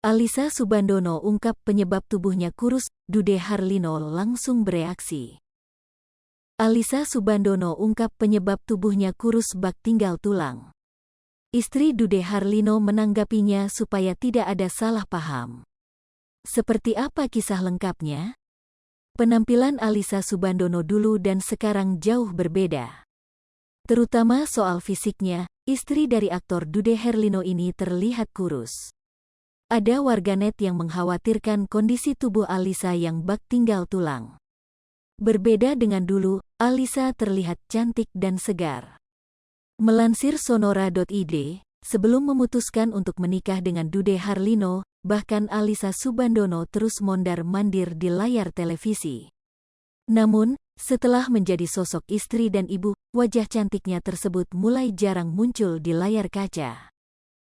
Alyssa Soebandono ungkap penyebab tubuhnya kurus, Dude Harlino langsung bereaksi. Alyssa Soebandono ungkap penyebab tubuhnya kurus bak tinggal tulang. Istri Dude Harlino menanggapinya supaya tidak ada salah paham. Seperti apa kisah lengkapnya? Penampilan Alyssa Soebandono dulu dan sekarang jauh berbeda. Terutama soal fisiknya, istri dari aktor Dude Harlino ini terlihat kurus. Ada warganet yang mengkhawatirkan kondisi tubuh Alyssa yang bak tinggal tulang. Berbeda dengan dulu, Alyssa terlihat cantik dan segar. Melansir sonora.id, sebelum memutuskan untuk menikah dengan Dude Harlino, bahkan Alyssa Soebandono terus mondar-mandir di layar televisi. Namun, setelah menjadi sosok istri dan ibu, wajah cantiknya tersebut mulai jarang muncul di layar kaca.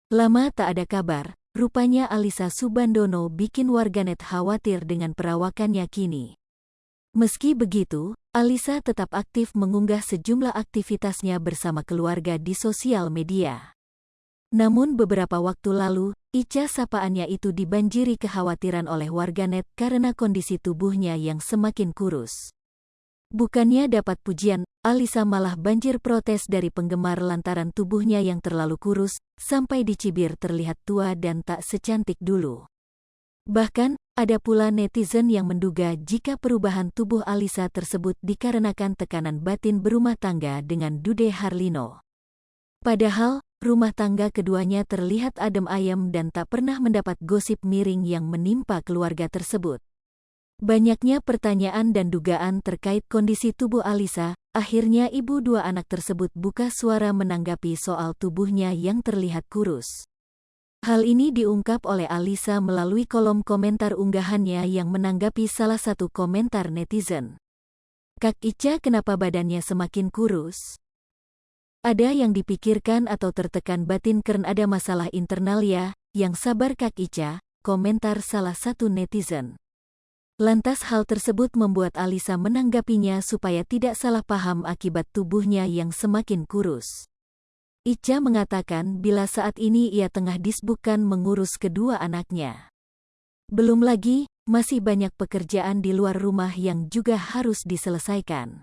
Lama tak ada kabar, rupanya Alyssa Soebandono bikin warganet khawatir dengan perawakannya kini. Meski begitu, Alyssa tetap aktif mengunggah sejumlah aktivitasnya bersama keluarga di sosial media. Namun beberapa waktu lalu, Ica sapaannya itu dibanjiri kekhawatiran oleh warganet karena kondisi tubuhnya yang semakin kurus. Bukannya dapat pujian, Alyssa malah banjir protes dari penggemar lantaran tubuhnya yang terlalu kurus, sampai dicibir terlihat tua dan tak secantik dulu. Bahkan, ada pula netizen yang menduga jika perubahan tubuh Alyssa tersebut dikarenakan tekanan batin berumah tangga dengan Dude Harlino. Padahal, rumah tangga keduanya terlihat adem ayem dan tak pernah mendapat gosip miring yang menimpa keluarga tersebut. Banyaknya pertanyaan dan dugaan terkait kondisi tubuh Alyssa, akhirnya ibu dua anak tersebut buka suara menanggapi soal tubuhnya yang terlihat kurus. Hal ini diungkap oleh Alyssa melalui kolom komentar unggahannya yang menanggapi salah satu komentar netizen. "Kak Ica, kenapa badannya semakin kurus? Ada yang dipikirkan atau tertekan batin karena ada masalah internal ya? Yang sabar Kak Ica," komentar salah satu netizen. Lantas hal tersebut membuat Alyssa menanggapinya supaya tidak salah paham akibat tubuhnya yang semakin kurus. Ica mengatakan bila saat ini ia tengah disibukkan mengurus kedua anaknya. Belum lagi, masih banyak pekerjaan di luar rumah yang juga harus diselesaikan.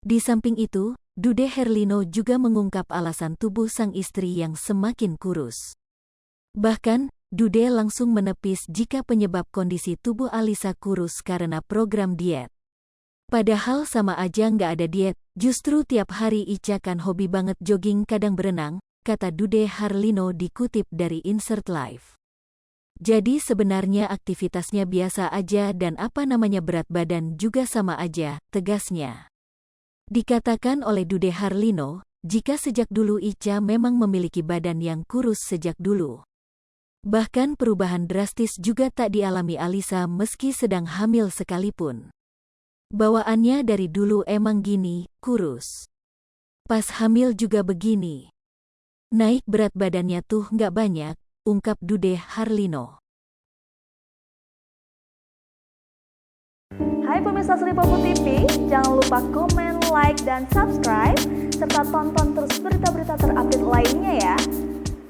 Di samping itu, Dude Harlino juga mengungkap alasan tubuh sang istri yang semakin kurus. Bahkan, Dude langsung menepis jika penyebab kondisi tubuh Alyssa kurus karena program diet. Padahal sama aja nggak ada diet, justru tiap hari Ica kan hobi banget jogging kadang berenang, kata Dude Harlino dikutip dari Insert Live. Jadi sebenarnya aktivitasnya biasa aja dan apa namanya berat badan juga sama aja, tegasnya. Dikatakan oleh Dude Harlino, jika sejak dulu Ica memang memiliki badan yang kurus sejak dulu. Bahkan perubahan drastis juga tak dialami Alyssa meski sedang hamil sekalipun. Bawaannya dari dulu emang gini, kurus. Pas hamil juga begini. Naik berat badannya tuh nggak banyak, ungkap Dude Harlino. Hai pemirsa Sri Popo TV, jangan lupa komen, like, dan subscribe, serta tonton terus berita-berita terupdate lainnya ya.